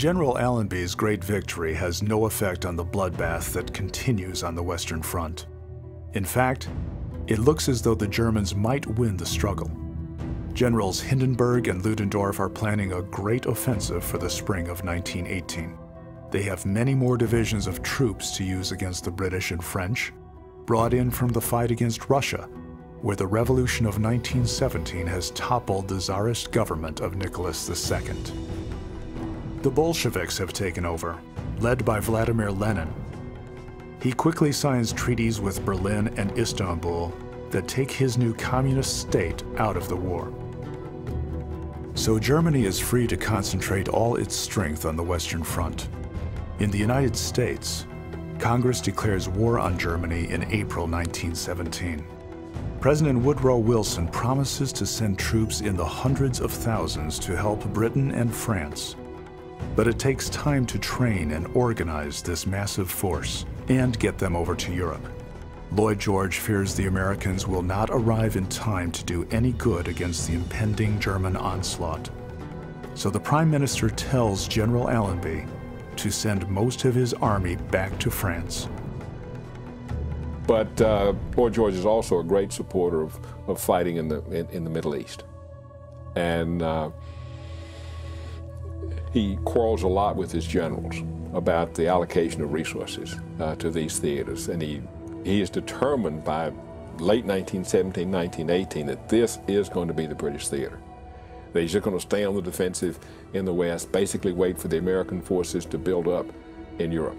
General Allenby's great victory has no effect on the bloodbath that continues on the Western Front. In fact, it looks as though the Germans might win the struggle. Generals Hindenburg and Ludendorff are planning a great offensive for the spring of 1918. They have many more divisions of troops to use against the British and French, brought in from the fight against Russia, where the revolution of 1917 has toppled the Tsarist government of Nicholas II. The Bolsheviks have taken over, led by Vladimir Lenin. He quickly signs treaties with Berlin and Istanbul that take his new communist state out of the war. So Germany is free to concentrate all its strength on the Western Front. In the United States, Congress declares war on Germany in April 1917. President Woodrow Wilson promises to send troops in the hundreds of thousands to help Britain and France. But it takes time to train and organize this massive force and get them over to Europe. Lloyd George fears the Americans will not arrive in time to do any good against the impending German onslaught. So the Prime Minister tells General Allenby to send most of his army back to France. But Lloyd George is also a great supporter of fighting in the Middle East. And he quarrels a lot with his generals about the allocation of resources to these theaters. And he is determined by late 1917, 1918 that this is going to be the British theater. That he's just going to stay on the defensive in the West, basically wait for the American forces to build up in Europe.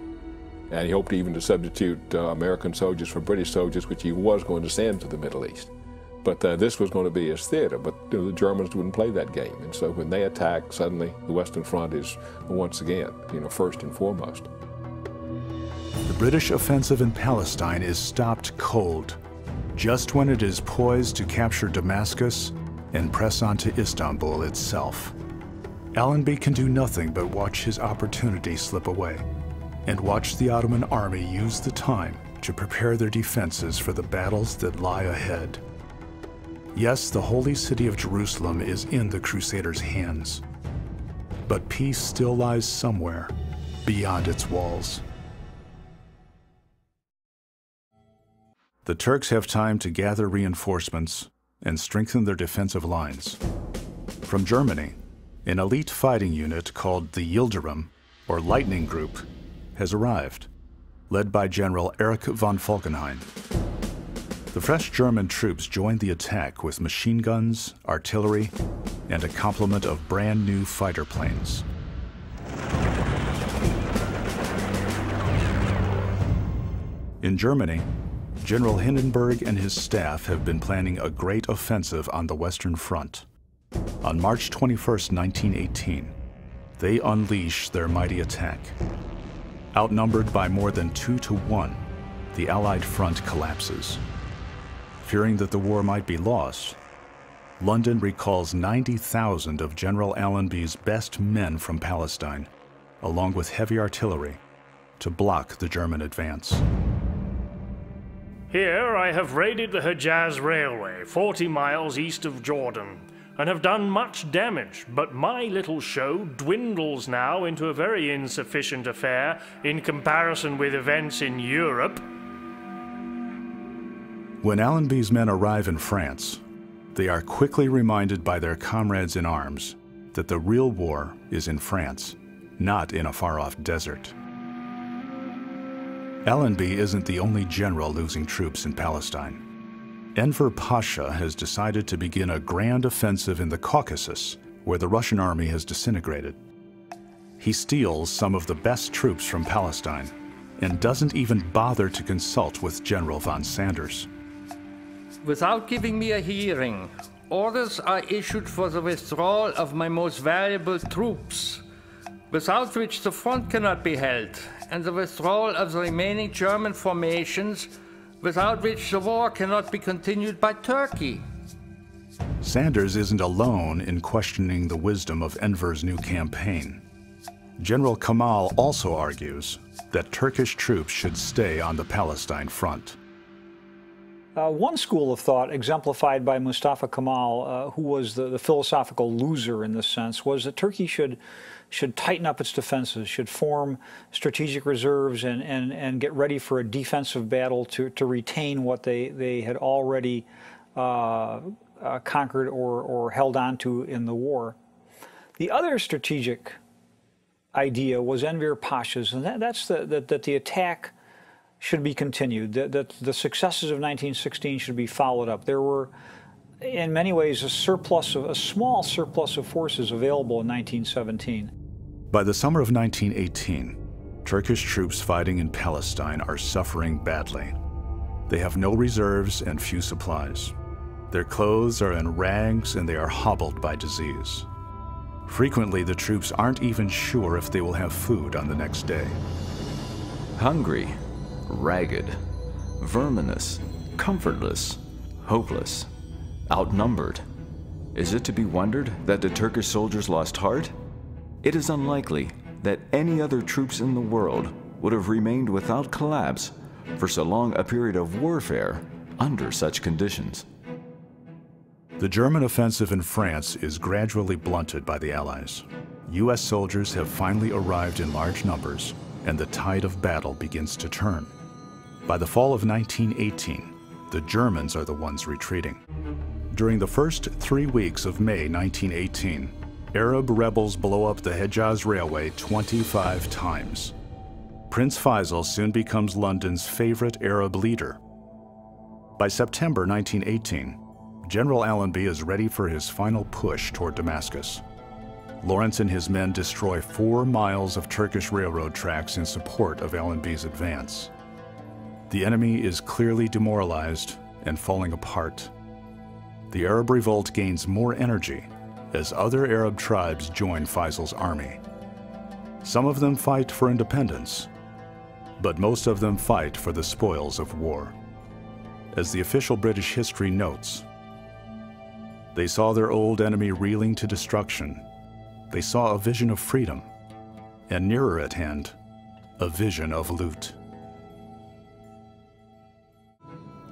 And he hoped even to substitute American soldiers for British soldiers, which he was going to send to the Middle East. But this was going to be his theater, but the Germans wouldn't play that game. And so when they attack, suddenly the Western Front is once again, first and foremost. The British offensive in Palestine is stopped cold, just when it is poised to capture Damascus and press on to Istanbul itself. Allenby can do nothing but watch his opportunity slip away, and watch the Ottoman army use the time to prepare their defenses for the battles that lie ahead. Yes, the holy city of Jerusalem is in the Crusaders' hands, but peace still lies somewhere beyond its walls. The Turks have time to gather reinforcements and strengthen their defensive lines. From Germany, an elite fighting unit called the Yildirim, or Lightning Group, has arrived, led by General Erich von Falkenhayn. The fresh German troops joined the attack with machine guns, artillery, and a complement of brand new fighter planes. In Germany, General Hindenburg and his staff have been planning a great offensive on the Western Front. On March 21, 1918, they unleash their mighty attack. Outnumbered by more than 2 to 1, the Allied front collapses. Fearing that the war might be lost, London recalls 90,000 of General Allenby's best men from Palestine, along with heavy artillery, to block the German advance. Here I have raided the Hejaz Railway, 40 miles east of Jordan, and have done much damage, but my little show dwindles now into a very insufficient affair in comparison with events in Europe. When Allenby's men arrive in France, they are quickly reminded by their comrades in arms that the real war is in France, not in a far-off desert. Allenby isn't the only general losing troops in Palestine. Enver Pasha has decided to begin a grand offensive in the Caucasus, where the Russian army has disintegrated. He steals some of the best troops from Palestine and doesn't even bother to consult with General von Sanders. Without giving me a hearing, orders are issued for the withdrawal of my most valuable troops, without which the front cannot be held, and the withdrawal of the remaining German formations, without which the war cannot be continued by Turkey. Sanders isn't alone in questioning the wisdom of Enver's new campaign. General Kemal also argues that Turkish troops should stay on the Palestine front. One school of thought, exemplified by Mustafa Kemal, who was the philosophical loser in this sense, was that Turkey should tighten up its defenses, should form strategic reserves and get ready for a defensive battle to retain what they had already conquered or held on to in the war. The other strategic idea was Enver Pasha's, and that's that the attack should be continued, that the successes of 1916 should be followed up. There were, in many ways, a small surplus of forces available in 1917. By the summer of 1918, Turkish troops fighting in Palestine are suffering badly. They have no reserves and few supplies. Their clothes are in rags and they are hobbled by disease. Frequently, the troops aren't even sure if they will have food on the next day. Hungry, ragged, verminous, comfortless, hopeless, outnumbered. Is it to be wondered that the Turkish soldiers lost heart? It is unlikely that any other troops in the world would have remained without collapse for so long a period of warfare under such conditions. The German offensive in France is gradually blunted by the Allies. U.S. soldiers have finally arrived in large numbers, and the tide of battle begins to turn. By the fall of 1918, the Germans are the ones retreating. During the first 3 weeks of May 1918, Arab rebels blow up the Hejaz Railway 25 times. Prince Faisal soon becomes London's favorite Arab leader. By September 1918, General Allenby is ready for his final push toward Damascus. Lawrence and his men destroy 4 miles of Turkish railroad tracks in support of Allenby's advance. The enemy is clearly demoralized and falling apart. The Arab revolt gains more energy as other Arab tribes join Faisal's army. Some of them fight for independence, but most of them fight for the spoils of war. As the official British history notes, they saw their old enemy reeling to destruction. They saw a vision of freedom, and nearer at hand, a vision of loot.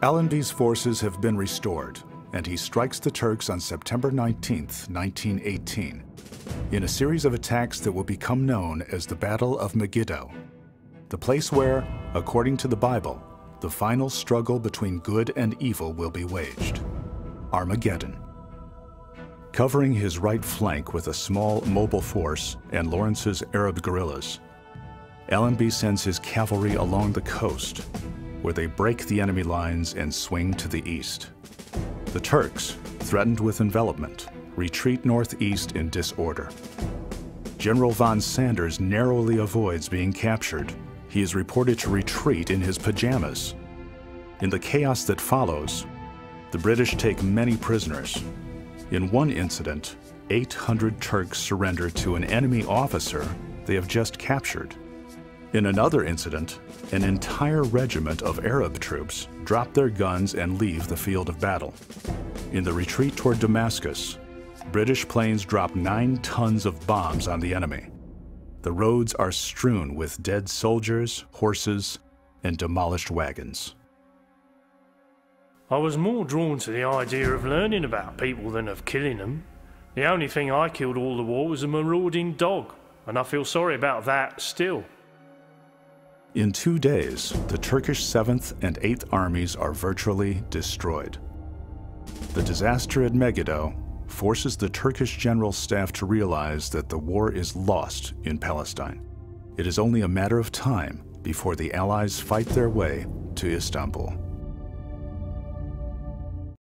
Allenby's forces have been restored, and he strikes the Turks on September 19, 1918, in a series of attacks that will become known as the Battle of Megiddo, the place where, according to the Bible, the final struggle between good and evil will be waged, Armageddon. Covering his right flank with a small mobile force and Lawrence's Arab guerrillas, Allenby sends his cavalry along the coast, where they break the enemy lines and swing to the east. The Turks, threatened with envelopment, retreat northeast in disorder. General von Sanders narrowly avoids being captured. He is reported to retreat in his pajamas. In the chaos that follows, the British take many prisoners. In one incident, 800 Turks surrender to an enemy officer they have just captured. In another incident, an entire regiment of Arab troops drop their guns and leave the field of battle. In the retreat toward Damascus, British planes drop 9 tons of bombs on the enemy. The roads are strewn with dead soldiers, horses, and demolished wagons. I was more drawn to the idea of learning about people than of killing them. The only thing I killed all the war was a marauding dog, and I feel sorry about that still. In 2 days, the Turkish 7th and 8th armies are virtually destroyed. The disaster at Megiddo forces the Turkish general staff to realize that the war is lost in Palestine. It is only a matter of time before the Allies fight their way to Istanbul.